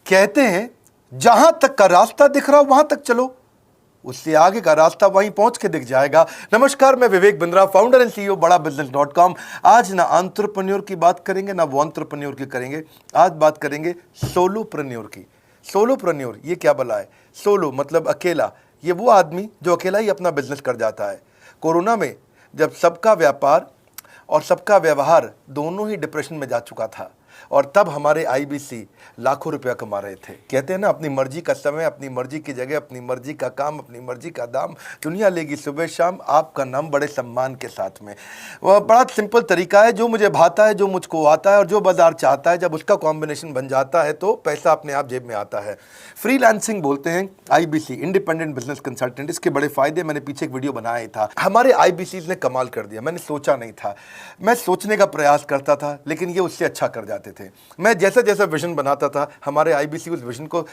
कहते हैं जहां तक का रास्ता दिख रहा वहां तक चलो, उससे आगे का रास्ता वहीं पहुंच के दिख जाएगा। नमस्कार, मैं Vivek Bindra, founder and CEO बड़ा बिजनेस.com। आज ना एंटरप्रेन्योर की बात करेंगे ना वो एंटरप्रेन्योर की करेंगे, आज बात करेंगे सोलोप्रेन्योर की। सोलोप्रेन्योर ये क्या भला है? सोलो मतलब अकेला, ये वो आदमी जो अकेला ही अपना बिजनेस कर जाता है। कोरोना में जब सबका व्यापार और सबका व्यवहार दोनों ही डिप्रेशन में जा चुका था, और तब हमारे आईबीसी लाखों रुपया कमा रहे थे। कहते हैं ना, अपनी मर्जी का समय, अपनी मर्जी की जगह, अपनी मर्जी का काम, अपनी मर्जी का दाम, दुनिया लेगी सुबह शाम आपका नाम बड़े सम्मान के साथ में। वह बड़ा सिंपल तरीका है, जो मुझे भाता है, जो मुझको आता है और जो बाजार चाहता है, जब उसका कॉम्बिनेशन बन जाता है तो पैसा अपने आप जेब में आता है। फ्रीलांसिंग बोलते हैं आईबीसी, इंडिपेंडेंट बिजनेस कंसल्टेंट। इसके बड़े फायदे मैंने पीछे एक वीडियो बनाया था। हमारे आईबीसी ने कमाल कर दिया, मैंने सोचा नहीं था। मैं सोचने का प्रयास करता था लेकिन ये उससे अच्छा कर जाते थे। मैं जैसा जैसा विजन बनाता था, हमारे आईबीसी उस विजन को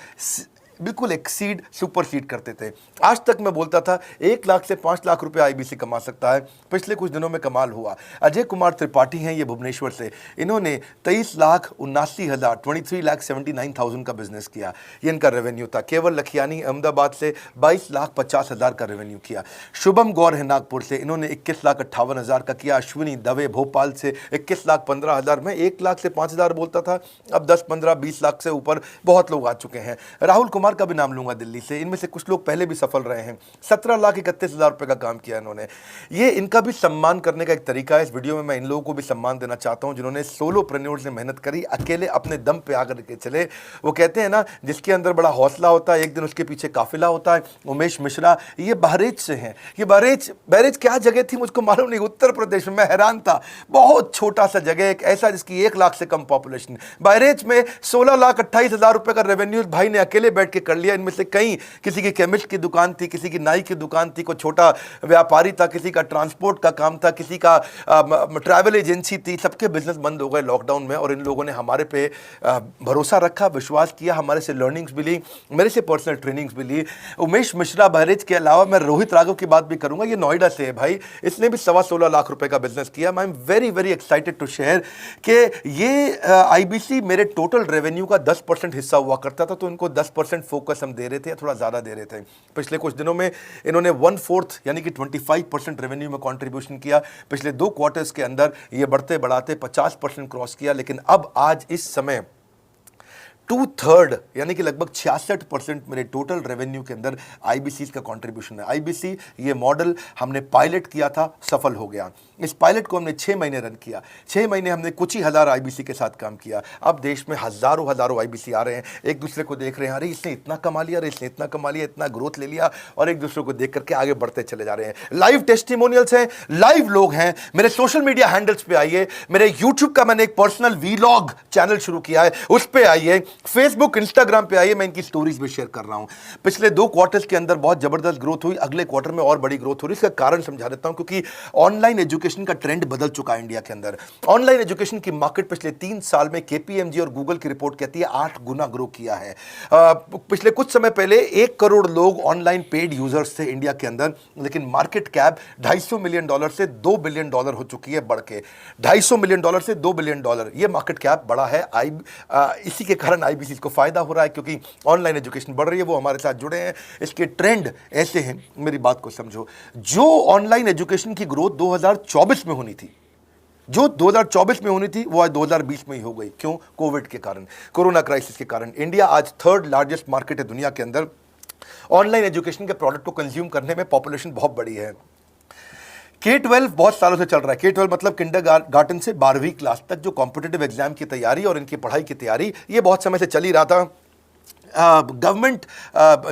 बिल्कुल एक्सीड, सुपरसीड करते थे। आज तक मैं बोलता था 1 लाख से 5 लाख रुपए आईबीसी कमा सकता है। पिछले कुछ दिनों में कमाल हुआ। अजय कुमार त्रिपाठी हैं ये भुवनेश्वर से, इन्होंने 23,79,000 23,79,000 का बिजनेस किया। ये इनका रेवेन्यू था। केवल लखियानी अहमदाबाद से 22,50,000 का रेवेन्यू किया। शुभम गौर है नागपुर से, इन्होंने 21,58,000 का किया। अश्विनी दवे भोपाल से 21,15,000। मैं 1 लाख से 5,000 बोलता था, अब 10, 15, 20 लाख से ऊपर बहुत लोग आ चुके हैं। राहुल कुमार का भी नाम लूंगा दिल्ली से, इनमें से कुछ लोग पहले भी सफल रहे हैं। 17,31,000 रुपए का काम किया इन्होंने। ये इनका भी सम्मान करने का एक तरीका है। इस वीडियो में मैं इन लोगों को भी सम्मान देना चाहता हूं जिन्होंने सोलोप्रेन्योर से मेहनत करी, अकेले अपने दम पे आकर के चले। वो कहते हैं ना, जिसके अंदर बड़ा हौसला होता है एक दिन उसके पीछे काफिला होता है। उमेश मिश्रा ये बहरेच से हैं। ये बहरेच क्या जगह थी मुझको मालूम नहीं, उत्तर प्रदेश में। मैं हैरान था, बहुत छोटा सा जगह, एक ऐसा जिसकी 1 लाख से कम पॉपुलेशन। बहरेच में 16,28,000 रुपए का रेवेन्यू भाई ने अकेले बैठ के कर लिया। इनमें से कई, किसी की केमिस्ट की दुकान थी, किसी की नाई की दुकान थी, कोई छोटा व्यापारी था, किसी का ट्रांसपोर्ट का काम था, किसी का ट्रैवल एजेंसी थी। सबके बिजनेस बंद हो गए लॉकडाउन में, और इन लोगों ने हमारे पे भरोसा रखा, विश्वास किया, हमारे से लर्निंग्स भी ली, मेरे से पर्सनल ट्रेनिंग्स भी ली। उमेश मिश्रा बहरेच के अलावा मैं रोहित राघव की बात भी करूंगा। ये नोएडा से है भाई, इसने भी 16.25 लाख रुपए का बिजनेस किया। I am very very excited to share कि ये आईबीसी मेरे टोटल रेवेन्यू का 10% हिस्सा हुआ करता था, तो इनको 10% फोकस हम दे रहे थे, या थोड़ा ज़्यादा दे रहे थे। पिछले कुछ दिनों में इन्होंने 1/4 यानी कि 25% रेवेन्यू में कंट्रीब्यूशन किया। पिछले 2 क्वार्टर्स के अंदर ये बढ़ते बढ़ाते 50% क्रॉस किया। लेकिन अब आज इस समय 2/3 यानी कि लगभग 66% मेरे टोटल रेवेन्यू के अंदर आईबीसी का कंट्रीब्यूशन है। आईबीसी ये मॉडल हमने पायलट किया था, सफल हो गया। इस पायलट को हमने 6 महीने रन किया। 6 महीने हमने कुछ ही हज़ार आईबीसी के साथ काम किया। अब देश में हज़ारों आईबीसी आ रहे हैं, एक दूसरे को देख रहे हैं, अरे इसने इतना कमा लिया, अरे इसने इतना कमा लिया, इतना ग्रोथ ले लिया, और एक दूसरे को देख करके आगे बढ़ते चले जा रहे हैं। लाइव टेस्टिमोनियल्स हैं, लाइव लोग हैं। मेरे सोशल मीडिया हैंडल्स पे आइए, मेरे यूट्यूब का मैंने एक पर्सनल वीलॉग चैनल शुरू किया है, उस पर आइए। फेसबुक इंस्टाग्राम पे आइए, मैं इनकी स्टोरीज भी शेयर कर रहा हूं। पिछले 2 क्वार्टर्स के अंदर बहुत जबरदस्त ग्रोथ हुई, अगले क्वार्टर में और बड़ी ग्रोथ हो रही है। इसका कारण समझा देता हूं, क्योंकि ऑनलाइन एजुकेशन का ट्रेंड बदल चुका है इंडिया के अंदर। ऑनलाइन एजुकेशन की मार्केट पिछले 3 साल में केपीएमजी और गूगल की रिपोर्ट कहती है 8 गुना ग्रो किया है। पिछले कुछ समय पहले 1 करोड़ लोग ऑनलाइन पेड यूजर्स थे इंडिया के अंदर, लेकिन मार्केट कैप $250 मिलियन से $2 बिलियन हो चुकी है, बढ़ के $250 मिलियन से $2 बिलियन। ये मार्केट कैप बड़ा है। इसी के कारण आईबीसी को फायदा हो रहा है, क्योंकि ऑनलाइन एजुकेशन बढ़ रही है, वो हमारे साथ जुड़े हैं। इसके ट्रेंड ऐसे हैं, मेरी बात को समझो। जो ऑनलाइन एजुकेशन की ग्रोथ 2024 में होनी थी, जो 2024 में होनी थी, वो आज 2020 में ही हो गई। क्यों? कोविड के कारण, कोरोना क्राइसिस के कारण। इंडिया आज 3rd लार्जेस्ट मार्केट है दुनिया के अंदर। ऑनलाइन एजुकेशन के प्रोडक्ट को कंज्यूम करने में पॉपुलेशन बहुत बड़ी है। K-12 बहुत सालों से चल रहा है। K-12 मतलब किंडरगार्टन से 12वीं क्लास तक जो कॉम्पिटिटिव एग्जाम की तैयारी और इनकी पढ़ाई की तैयारी, ये बहुत समय से चल ही रहा था। गवर्नमेंट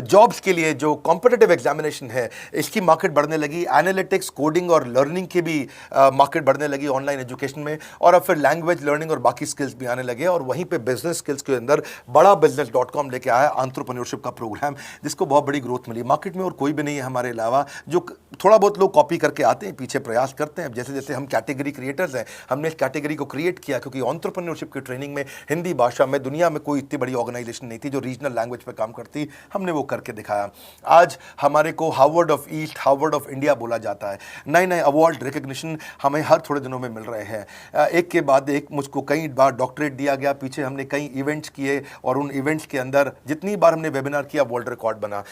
जॉब्स के लिए जो कॉम्पिटिटिव एग्जामिनेशन है, इसकी मार्केट बढ़ने लगी। एनालिटिक्स, कोडिंग और लर्निंग की भी मार्केट बढ़ने लगी ऑनलाइन एजुकेशन में। और अब फिर लैंग्वेज लर्निंग और बाकी स्किल्स भी आने लगे। और वहीं पे बिजनेस स्किल्स के अंदर बड़ा बिजनेस.com लेके आया एंटरप्रेन्योरशिप का प्रोग्राम, जिसको बहुत बड़ी ग्रोथ मिली मार्केट में। और कोई भी नहीं है हमारे अलावा जो थोड़ा बहुत लोग कॉपी करके आते हैं, पीछे प्रयास करते हैं। जैसे जैसे हम कैटेगरी क्रिएटर्स हैं, हमने इस कैटेगरी को क्रिएट किया क्योंकि एंटरप्रेन्योरशिप की ट्रेनिंग में हिंदी भाषा में दुनिया में कोई इतनी बड़ी ऑर्गेनाइजेशन नहीं थी जो रीजनल लैंग्वेज पे काम करती। हमने वो करके दिखाया। आज हमारे को Harvard of east, Harvard of India बोला जाता है। नए नए अवार्ड रिकग्निशन हमें हर थोड़े दिनों में मिल रहे हैं। एक के बाद एक मुझको कई बार डॉक्टरेट दिया गया। पीछे हमने कई इवेंट्स किए और उन इवेंट्स के अंदर जितनी बार हमने वेबिनार किया वर्ल्ड रिकॉर्ड बना।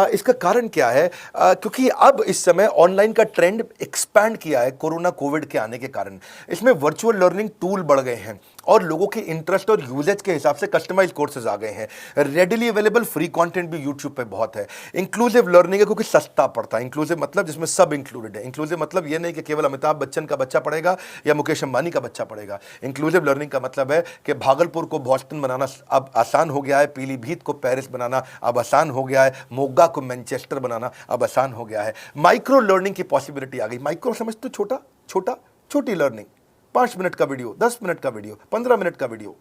इसका कारण क्या है? क्योंकि अब इस समय ऑनलाइन का ट्रेंड एक्सपैंड किया है कोरोना कोविड के आने के कारण। इसमें वर्चुअल लर्निंग टूल बढ़ गए हैं और लोगों के इंटरेस्ट और यूजेज के हिसाब से कस्टमाइज कोर्सेज आ गए हैं। रेडिली अवेलेबल फ्री कंटेंट भी यूट्यूब पे बहुत है। इंक्लूसिव लर्निंग है क्योंकि सस्ता पड़ता है। इंक्लूसिव मतलब जिसमें सब इंक्लूडेड है। इंक्लूसिव मतलब ये नहीं कि केवल अमिताभ बच्चन का बच्चा पढ़ेगा या मुकेश अंबानी का बच्चा पढ़ेगा। इंक्लूसिव लर्निंग का मतलब है कि भागलपुर को बॉस्टन बनाना अब आसान हो गया है, पीलीभीत को पेरिस बनाना अब आसान हो गया है, मोगा को मैनचेस्टर बनाना अब आसान हो गया है। माइक्रो लर्निंग की पॉसिबिलिटी आ गई। माइक्रो समझ तो छोटा छोटा, छोटी लर्निंग, 5 मिनट का वीडियो, 10 मिनट का वीडियो, 15 मिनट का वीडियो।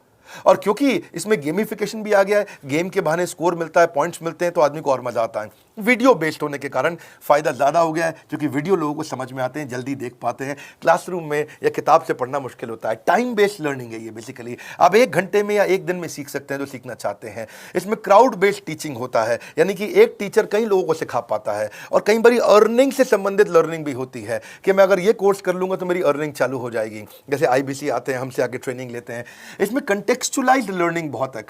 और क्योंकि इसमें गेमिफिकेशन भी आ गया है, गेम के बहाने स्कोर मिलता है, पॉइंट्स मिलते हैं, तो आदमी को और मजा आता है। वीडियो बेस्ड होने के कारण फायदा ज्यादा हो गया है क्योंकि वीडियो लोगों को समझ में आते हैं, जल्दी देख पाते हैं। क्लासरूम में या किताब से पढ़ना मुश्किल होता है। टाइम बेस्ड लर्निंग है ये बेसिकली। आप 1 घंटे में या 1 दिन में सीख सकते हैं जो सीखना चाहते हैं। इसमें क्राउड बेस्ड टीचिंग होता है, यानी कि एक टीचर कई लोगों को सिखा पाता है। और कई बार अर्निंग से संबंधित लर्निंग भी होती है कि मैं अगर ये कोर्स कर लूंगा तो मेरी अर्निंग चालू हो जाएगी। जैसे IBC आते हैं, हमसे आगे ट्रेनिंग लेते हैं। इसमें कंटेक्चुअलाइज्ड लर्निंग बहुत है।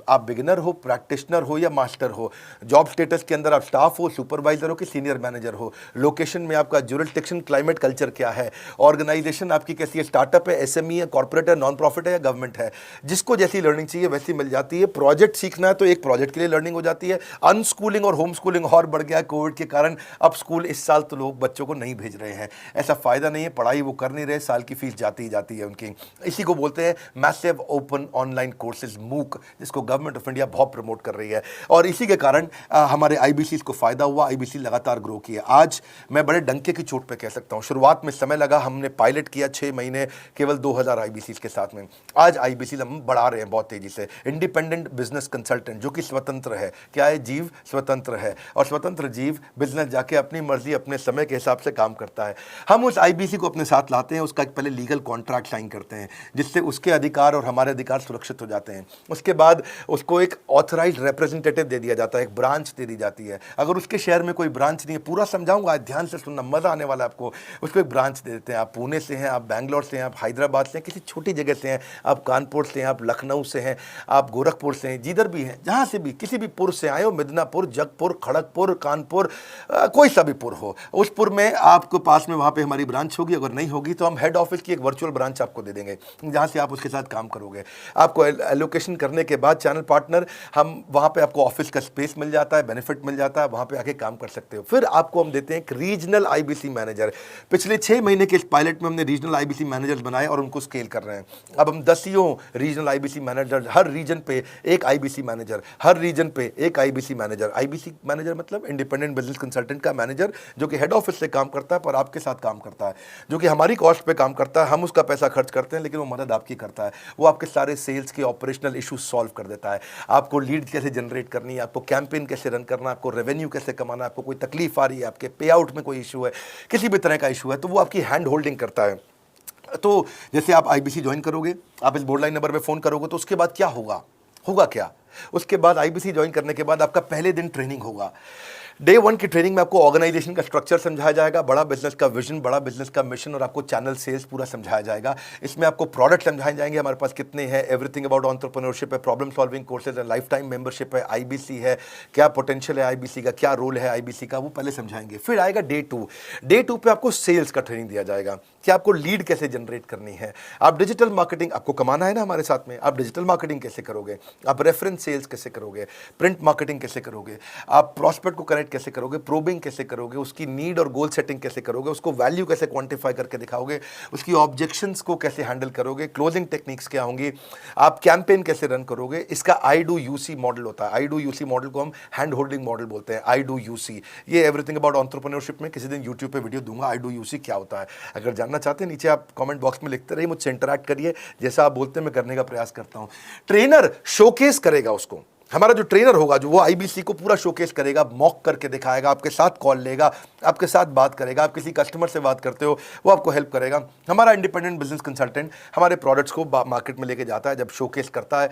आप बिगिनर हो, प्रैक्टिशनर हो या मास्टर हो, जॉब स्टेटस के अंदर आप स्टाफ हो, सुपरवाइजर हो कि सीनियर मैनेजर हो, लोकेशन में आपका जुरिस्डिक्शन, क्लाइमेट, कल्चर क्या है, ऑर्गेनाइजेशन आपकी कैसी है, स्टार्टअप है, SME है, कॉर्पोरेट है, नॉन प्रॉफिट है या गवर्नमेंट है, जिसको जैसी लर्निंग चाहिए वैसी मिल जाती है। प्रोजेक्ट सीखना है तो एक प्रोजेक्ट के लिए लर्निंग हो जाती है। अनस्कूलिंग और होम स्कूलिंग और बढ़ गया है कोविड के कारण। अब स्कूल इस साल तो लोग बच्चों को नहीं भेज रहे हैं। ऐसा फायदा नहीं है, पढ़ाई वो कर नहीं रहे, साल की फीस जाती ही जाती है उनकी। इसी को बोलते हैं massive open online courses, MOOC, जिसको गवर्नमेंट ऑफ इंडिया बहुत प्रमोट कर रही है। और इसी के कारण हमारे IBC को फायदा हुआ। IBC लगातार ग्रो किया। आज मैं बड़े डंके की चोट पे कह सकता हूं, शुरुआत में समय लगा, हमने पायलट किया 6 महीने केवल 2000 IBC के साथ में। आज IBC हम बढ़ा रहे हैं बहुत तेजी से। इंडिपेंडेंट बिजनेस कंसल्टेंट जो कि स्वतंत्र है। क्या है? जीव स्वतंत्र है और स्वतंत्र जीव बिजनेस जाके अपनी मर्जी अपने समय के हिसाब से काम करता है। हम उस IBC को अपने साथ लाते हैं, उसका एक पहले लीगल कॉन्ट्रैक्ट साइन करते हैं जिससे उसके अधिकार और हमारे अधिकार सुरक्षित हो जाते हैं। उसके बाद उसको एक ऑथराइज्ड रिप्रेजेंटेटिव दे दिया जाता है, एक ब्रांच दे दी जाती है। अगर उसके शहर में कोई ब्रांच नहीं है, पूरा समझाऊंगा, ध्यान से सुनना, मजा आने वाला है आपको। उसको एक ब्रांच दे देते हैं। आप पुणे से हैं, आप बैंगलोर से हैं, आप हैदराबाद से हैं, किसी छोटी जगह से हैं, आप कानपुर से हैं, आप लखनऊ से हैं, आप गोरखपुर से हैं, जिधर भी हैं, जहां से भी किसी भी पुर से आए हो, मिदनापुर, जगपुर, खड़गपुर, कानपुर, कोई सा भी पुर हो, उस पुर में आपको पास में वहां पे हमारी ब्रांच होगी। अगर नहीं होगी तो हम हेड ऑफिस की एक वर्चुअल ब्रांच आपको दे देंगे जहां से आप उसके साथ काम करोगे। आपको एलोकेशन करने के बाद चैनल पार्टनर, हम वहां पे आपको ऑफिस का स्पेस मिल जाता है, बेनिफिट मिल जाता है, वहां पे आके काम कर सकते हो। फिर आपको हम देते हैं एक रीजनल IBC मैनेजर। पिछले 6 महीने के इस पायलट में हमने रीजनल IBC मैनेजर्स बनाए और उनको स्केल कर रहे हैं। अब हम 10 रीजनल IBC मैनेजर, हर रीजन पे एक IBC मैनेजर, हर रीजन पे एक IBC मैनेजर। IBC मैनेजर मतलब इंडिपेंडेंट बिजनेस कंसल्टेंट का मैनेजर, जो कि हेड ऑफिस से काम करता है पर आपके साथ काम करता है, जो कि हमारी कॉस्ट पे काम करता है। हम उसका पैसा खर्च करते हैं लेकिन वो मदद आपकी करता है। वो आपके सारे सेल्स के ऑपरेशनल इशू सॉल्व कर देता है। आपको लीड कैसे जनरेट करनी है, आपको कैंपेन कैसे रन करना है, आपको रेवेन्यू कैसे कमाना है, आपको कोई तकलीफ आ रही है, आपके पे आउट में कोई इशू है, किसी भी तरह का इशू है, तो वो आपकी हैंड होल्डिंग करता है। तो जैसे आप IBC ज्वाइन करोगे, आप इस बोर्ड लाइन नंबर पे फोन करोगे, तो उसके बाद क्या होगा क्या? उसके बाद IBC ज्वाइन करने के बाद आपका पहले दिन ट्रेनिंग होगा। डे 1 की ट्रेनिंग में आपको ऑर्गेनाइजेशन का स्ट्रक्चर समझाया जाएगा, बड़ा बिजनेस का विजन, बड़ा बिजनेस का मिशन और आपको चैनल सेल्स पूरा समझाया जाएगा। इसमें आपको प्रोडक्ट समझाए जाएंगे, हमारे पास कितने हैं, एवरीथिंग अबाउट एंटरप्रेन्योरशिप है, प्रॉब्लम सॉल्विंग कोर्सेज है, लाइफ टाइम मेंबरशिप है, IBC है, क्या पोटेंशियल है IBC का, क्या रोल है IBC का, वो पहले समझाएंगे। फिर आएगा डे 2। डे 2 पे आपको सेल्स का ट्रेनिंग दिया जाएगा कि आपको लीड कैसे जनरेट करनी है, आप डिजिटल मार्केटिंग, आपको कमाना है ना हमारे साथ में, आप डिजिटल मार्केटिंग कैसे करोगे, आप रेफरेंस सेल्स कैसे करोगे, प्रिंट मार्केटिंग कैसे करोगे, आप प्रॉस्पेक्ट को कनेक्ट कैसे करोगे, प्रोबिंग कैसे करोगे, उसकी नीड और गोल सेटिंग कैसे करोगे, उसको वैल्यू कैसे क्वांटिफाई करके दिखाओगे, उसकी ऑब्जेक्शंस को कैसे हैंडल करोगे, क्लोजिंग टेक्निक्स क्या होंगी, आप कैंपेन कैसे रन करोगे। इसका I do UC मॉडल होता है। I do UC मॉडल को हम हैंड होल्डिंग मॉडल बोलते हैं। I do UC, ये एवरीथिंग अबाउट एंटरप्रेन्योरशिप में किसी दिन यूट्यूब पे वीडियो दूंगा। I do UC क्या होता है, अगर जानना चाहते हैं नीचे आप कमेंट बॉक्स में लिखते रहिए, मुझसे इंटरैक्ट करिए, जैसा आप बोलते हैं मैं करने का प्रयास करता हूं। ट्रेनर शोकेस करेगा उसको, हमारा जो ट्रेनर होगा, जो वो आईबीसी को पूरा शोकेस करेगा, मॉक करके दिखाएगा, आपके साथ कॉल लेगा, आपके साथ बात करेगा, आप किसी कस्टमर से बात करते हो वो आपको हेल्प करेगा। हमारा इंडिपेंडेंट बिजनेस कंसल्टेंट हमारे प्रोडक्ट्स को मार्केट में लेके जाता है, जब शोकेस करता है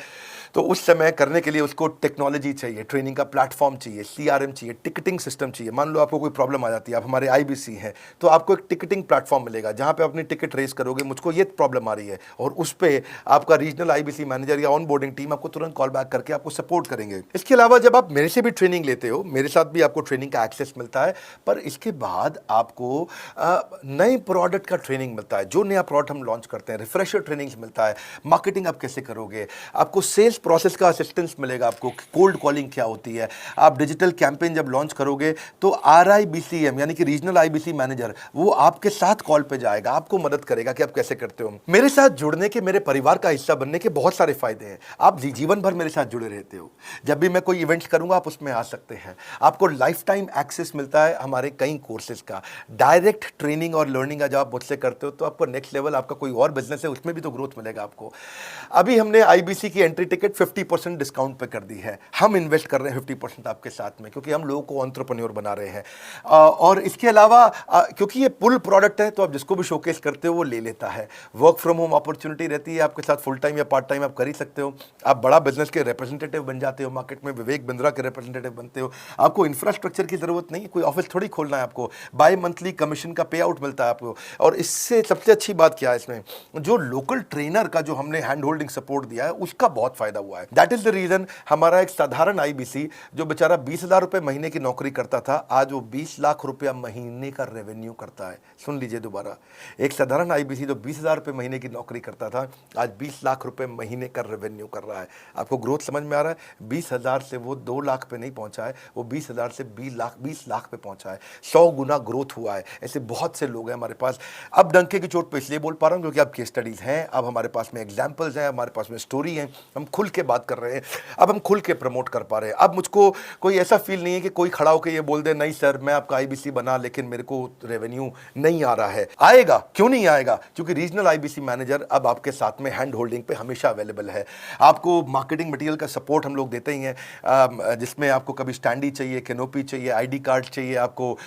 तो उस समय करने के लिए उसको टेक्नोलॉजी चाहिए, ट्रेनिंग का प्लेटफॉर्म चाहिए, सीआरएम चाहिए, टिकटिंग सिस्टम चाहिए। मान लो आपको कोई प्रॉब्लम आ जाती है, आप हमारे आईबीसी हैं, तो आपको एक टिकटिंग प्लेटफॉर्म मिलेगा जहां पे अपनी टिकट रेस करोगे, मुझको ये प्रॉब्लम आ रही है, और उस पर आपका रीजनल आईबीसी मैनेजर या ऑन बोर्डिंग टीम आपको तुरंत कॉल बैक करके आपको सपोर्ट करेंगे। इसके अलावा जब आप मेरे से भी ट्रेनिंग लेते हो, मेरे साथ भी आपको ट्रेनिंग का एक्सेस मिलता है, पर इसके बाद आपको नए प्रोडक्ट का ट्रेनिंग मिलता है। जो नया प्रोडक्ट हम लॉन्च करते हैं, रिफ्रेशर ट्रेनिंग्स मिलता है, मार्केटिंग आप कैसे करोगे, आपको सेल्स प्रोसेस का असिस्टेंस मिलेगा, आपको कोल्ड कॉलिंग क्या होती है, आप डिजिटल कैंपेन जब लॉन्च करोगे तो RIBCM यानी कि रीजनल आईबीसी मैनेजर वो आपके साथ कॉल पे जाएगा, आपको मदद करेगा कि आप कैसे करते हो। मेरे साथ जुड़ने के, मेरे परिवार का हिस्सा बनने के बहुत सारे फायदे हैं। आप जीवन भर मेरे साथ जुड़े रहते हो, जब भी मैं कोई इवेंट्स करूंगा आप उसमें आ सकते हैं। आपको लाइफ टाइम एक्सेस मिलता है हमारे कई कोर्सेज का, डायरेक्ट ट्रेनिंग और लर्निंग जब आप मुझसे करते हो तो आपको नेक्स्ट लेवल, आपका कोई और बिजनेस है उसमें भी तो ग्रोथ मिलेगा आपको। अभी हमने आईबीसी की एंट्री टिकट 50% डिस्काउंट पे कर दी है। हम इन्वेस्ट कर रहे हैं 50% आपके साथ में, क्योंकि हम लोगों को एंटरप्रेन्योर बना रहे हैं। और इसके अलावा क्योंकि ये पुल प्रोडक्ट है तो आप जिसको भी शोकेस करते हो वो ले लेता है। वर्क फ्रॉम होम अपॉर्चुनिटी रहती है, आपके साथ फुल टाइम या पार्ट टाइम आप कर ही सकते हो। आप बड़ा बिजनेस के रिप्रेजेंटेटिव बन जाते हो, मार्केट में विवेक बिंद्रा के रिप्रेजेंटेटिव बनते हो। आपको इंफ्रास्ट्रक्चर की जरूरत नहीं है, कोई ऑफिस थोड़ी खोलना है आपको, बाय मंथली कमीशन का पे आउट मिलता है आपको। और इससे सबसे अच्छी बात क्या है, इसमें जो लोकल ट्रेनर का जो हमने हैंड होल्डिंग सपोर्ट दिया है उसका बहुत फायदा हुआ है। दैट इज द रीजन हमारा एक साधारण आईबीसी जो बेचारा 20,000 रुपए महीने की नौकरी करता था, आज वो 20 लाख रुपया महीने का रेवेन्यू करता है। सुन लीजिए दोबारा, एक साधारण आईबीसी जो 20,000 रुपए महीने की नौकरी करता था, आज 20 लाख रुपए महीने का रेवेन्यू कर रहा है। आपको ग्रोथ समझ में आ रहा है? 20,000 से वो 2 लाख पे नहीं पहुंचा है, वो 20,000 से 20 लाख पे पहुंचा है। 100 गुना ग्रोथ हुआ है। ऐसे बहुत से लोग हैं हमारे पास। अब डंके की चोट पे इसलिए बोल पा रहा हूं क्योंकि अब केस स्टडीज हैं, अब हमारे पास में एग्जाम्पल्स हैं, हमारे पास में स्टोरी है, हम खुल के बात कर रहे हैं, अब हम खुल के प्रमोट कर पा रहे हैं। अब मुझको कोई ऐसा फील नहीं है कि कोई खड़ा होकर ये बोल दे नहीं सर मैं आपका आईबीसी बना लेकिन मेरे को रेवेन्यू नहीं आ रहा है। आएगा, क्यों नहीं आएगा? क्योंकि रीजनल आईबीसी मैनेजर अब आपके साथ में हैंड होल्डिंग पे हमेशा अवेलेबल है। आपको मार्केटिंग मटेरियल का सपोर्ट हम लोग देते ही हैं, जिसमें आपको कभी स्टैंडी चाहिए, कैनोपी चाहिए, आईडी कार्ड चाहिए, आपको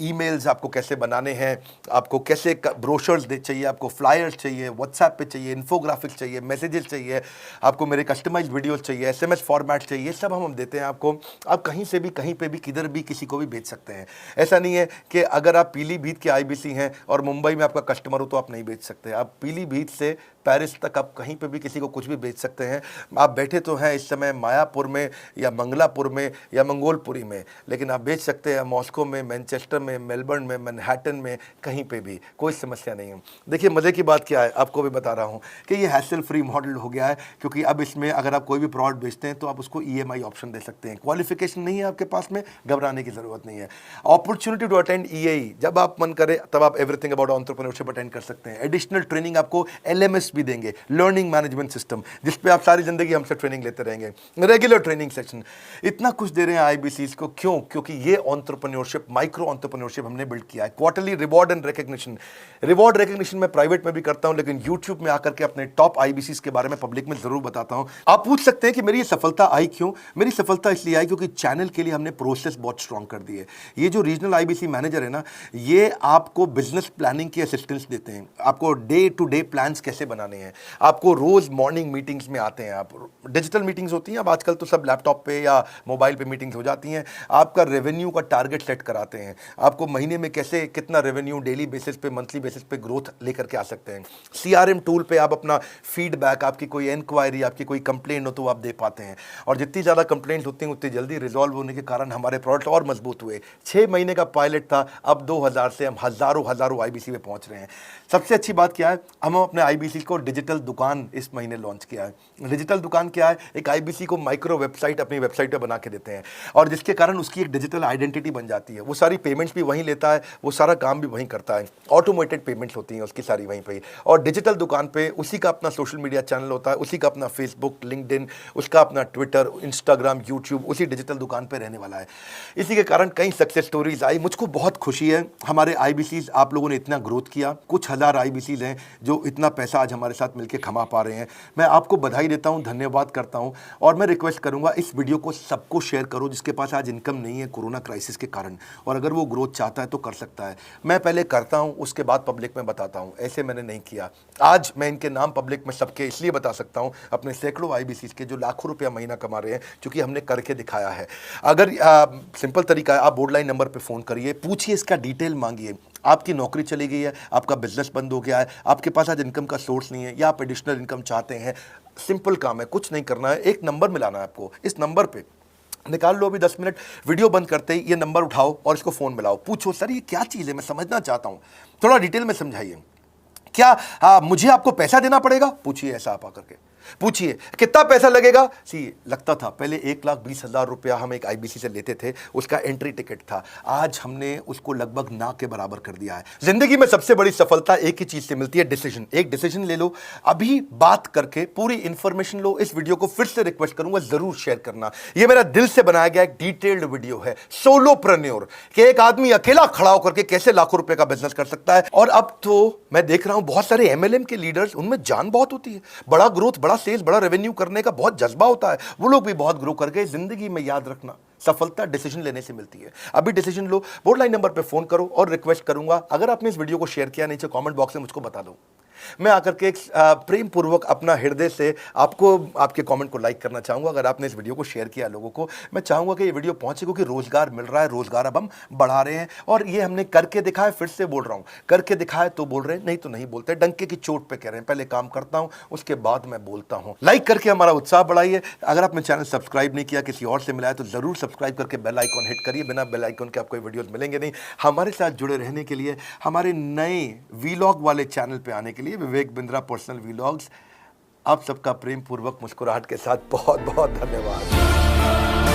ईमेल्स आपको कैसे बनाने हैं, आपको कैसे ब्रोशर्स चाहिए, आपको फ्लायर्स चाहिए, व्हाट्सएप पे चाहिए, इन्फोग्राफिक्स चाहिए, मैसेजेस चाहिए, आपको मेरे कस्टमाइज्ड वीडियोस चाहिए, SMS फॉर्मेट चाहिए, सब हम देते हैं आपको। आप कहीं से भी, कहीं पे भी, किधर भी, किसी को भी भेज सकते हैं। ऐसा नहीं है कि अगर आप पीलीभीत के आईबीसी हैं और मुंबई में आपका कस्टमर हो तो आप नहीं बेच सकते। आप पीलीभीत से पेरिस तक आप कहीं पे भी किसी को कुछ भी बेच सकते हैं। आप बैठे तो हैं इस समय मायापुर में या मंगलापुर में या मंगोलपुरी में, लेकिन आप बेच सकते हैं मॉस्को में, मैनचेस्टर में, मेलबर्न में, मैनहट्टन में, कहीं पे भी, कोई समस्या नहीं है। देखिए मज़े की बात क्या है, आपको भी बता रहा हूँ कि ये हैसल फ्री मॉडल हो गया है, क्योंकि अब इसमें अगर आप कोई भी प्रोडक्ट बेचते हैं तो आप उसको EMI ऑप्शन दे सकते हैं। क्वालिफिकेशन नहीं है आपके पास में, घबराने की जरूरत नहीं है। अपॉर्चुनिटी टू अटेंड EAE, जब आप मन करे तब आप एवरीथिंग अबाउट एंटरप्रेन्योरशिप अटेंड कर सकते हैं। एडिशनल ट्रेनिंग आपको LMS भी देंगे, लर्निंग मैनेजमेंट सिस्टम, जिसपे आप सारी जिंदगी हमसे ट्रेनिंग लेते रहेंगे। रेगुलर ट्रेनिंग सेक्शन, इतना कुछ दे रहे हैं आईबीसीज को। क्यों? क्योंकि ये एंटरप्रेन्योरशिप, माइक्रो एंटरप्रेन्योरशिप हमने बिल्ड किया है। Quarterly reward and recognition, reward recognition मैं प्राइवेट में भी करता हूं, लेकिन यूट्यूब में आकर के अपने टॉप आईबीसीज के बारे में पब्लिक में जरूर बताता हूं। आप पूछ सकते हैं कि मेरी ये सफलता आई क्यों? मेरी सफलता इसलिए आई क्योंकि चैनल के लिए हमने प्रोसेस बहुत स्ट्रांग कर दी है। ये जो रीजनल आईबीसी मैनेजर है ना, ये आपको बिजनेस प्लानिंग की असिस्टेंस देते हैं, आपको डे टू डे प्लान्स कैसे बनाने हैं, आपको रोज मॉर्निंग मीटिंग्स में आते हैं। आप डिजिटल मीटिंग्स होती हैं, अब आजकल तो सब लैपटॉप पे या मोबाइल पे मीटिंग्स हो जाती हैं। आपका रेवेन्यू का टारगेट सेट कराते हैं, आपको महीने में कैसे कितना रेवेन्यू डेली बेसिस पे, मंथली बेसिस पे ग्रोथ लेकर के आ सकते हैं। CRM टूल पे आप अपना फीडबैक, आपकी कोई इंक्वायरी, आपकी कोई कंप्लेंट हो तो आप दे पाते हैं, और जितनी ज़्यादा कंप्लेंट होती हैं उतनी जल्दी रिजॉल्व होने के कारण हमारे प्रोडक्ट और मजबूत हुए। 6 महीने का पायलट था, अब 2000 से हम हज़ारों आईबीसी पे पहुंच रहे हैं। सबसे अच्छी बात क्या है, हम अपने आईबीसी को डिजिटल दुकान इस महीने लॉन्च किया है। डिजिटल दुकान क्या है? एक आईबीसी को माइक्रो वेबसाइट अपनी वेबसाइट पे बना के देते हैं, और जिसके कारण उसकी एक डिजिटल आइडेंटिटी बन जाती है। वो सारी पेमेंट्स भी वहीं लेता है, वो सारा काम भी वहीं करता है, ऑटोमेटेड पेमेंट्स होती हैं उसकी सारी वहीं पे। और डिजिटल दुकान पे उसी का अपना सोशल मीडिया चैनल होता है, उसी का अपना फेसबुक, लिंक्डइन, उसका अपना ट्विटर, इंस्टाग्राम, यूट्यूब उसी डिजिटल दुकान पे रहने वाला है। इसी के कारण कई सक्सेस स्टोरीज आई। मुझको बहुत खुशी है, हमारे आईबीसीज आप लोगों ने इतना ग्रोथ किया। कुछ हज़ार आईबीसीज हैं जो इतना पैसा आज हमारे साथ मिलकर कमा पा रहे हैं। मैं आपको बधाई देता हूं, धन्यवाद करता हूं। और मैं रिक्वेस्ट करूंगा इस वीडियो को सबको शेयर करो जिसके पास आज इनकम नहीं है कोरोना क्राइसिस के कारण, और अगर वो ग्रोथ चाहता है तो कर सकता है। मैं पहले करता हूं, उसके बाद पब्लिक में बताता हूं, ऐसे मैंने नहीं किया। आज मैं इनके नाम पब्लिक में सबके इसलिए बता सकता हूं, अपने सैकड़ों IBCs के जो लाखों रुपया महीना कमा रहे हैं, क्योंकि हमने करके दिखाया है। अगर सिंपल तरीका है, आप बोर्ड लाइन नंबर पर फ़ोन करिए, पूछिए, इसका डिटेल मांगिए। आपकी नौकरी चली गई है, आपका बिजनेस बंद हो गया है, आपके पास आज इनकम का सोर्स नहीं है, या आप एडिशनल इनकम चाहते हैं, सिंपल काम है, कुछ नहीं करना है, एक नंबर मिलाना है आपको। इस नंबर पे निकाल लो अभी 10 मिनट, वीडियो बंद करते ही ये नंबर उठाओ और इसको फ़ोन मिलाओ। पूछो, सर ये क्या चीज़ है, मैं समझना चाहता हूँ, थोड़ा डिटेल में समझाइए। क्या मुझे आपको पैसा देना पड़ेगा? पूछिए, ऐसा आप आकर के पूछिए। कितना पैसा लगेगा? सी लगता था पहले 1,20,000 रुपया हम एक IBC से लेते थे, उसका एंट्री टिकट था। आज हमने उसको लगभग ना के बराबर कर दिया है। जिंदगी में सबसे बड़ी सफलता एक ही चीज से मिलती है, डिसीजन। एक डिसीजन ले लो, अभी बात करके पूरी इंफॉर्मेशन लो। इस वीडियो को फिर से रिक्वेस्ट करूंगा, जरूर शेयर करना। यह मेरा दिल से बनाया गया एक डिटेल्ड वीडियो है, सोलोप्रेन्योर, कि एक आदमी अकेला खड़ा होकर के कैसे लाखों रुपए का बिजनेस कर सकता है। और अब तो मैं देख रहा हूं बहुत सारे MLM के लीडर्स, उनमें जान बहुत होती है, बड़ा ग्रोथ, बड़ा सेल्स, बड़ा रेवेन्यू करने का बहुत जज्बा होता है, वो लोग भी बहुत ग्रो कर गए। जिंदगी में याद रखना, सफलता डिसीजन लेने से मिलती है। अभी डिसीजन लो, बोर्ड लाइन नंबर पे फोन करो, और रिक्वेस्ट करूंगा अगर आपने इस वीडियो को शेयर किया, नीचे कमेंट बॉक्स में मुझको बता दो। मैं आकर के एक प्रेम पूर्वक अपना हृदय से आपको आपके कमेंट को लाइक करना चाहूंगा। अगर आपने इस वीडियो को शेयर किया लोगों को, मैं चाहूंगा कि ये वीडियो पहुंचे, क्योंकि रोजगार मिल रहा है, रोजगार अब हम बढ़ा रहे हैं, और ये हमने करके दिखाया। फिर से बोल रहा हूं, करके दिखाया तो बोल रहे हैं, नहीं तो नहीं बोलते, डंके की चोट पे कह रहे हैं। पहले काम करता हूं, उसके बाद मैं बोलता हूं। लाइक करके हमारा उत्साह बढ़ाइए। अगर आपने चैनल सब्सक्राइब नहीं किया, किसी और से मिला है, तो जरूर सब्सक्राइब करके बेल आइकॉन हिट करिए। बिना बेल आइकॉन के आपको वीडियोस मिलेंगे नहीं। हमारे साथ जुड़े रहने के लिए, हमारे नए वीलॉग वाले चैनल पे आने के लिए, विवेक बिंद्रा पर्सनल वीलॉग्स, आप सबका प्रेम पूर्वक मुस्कुराहट के साथ बहुत बहुत धन्यवाद।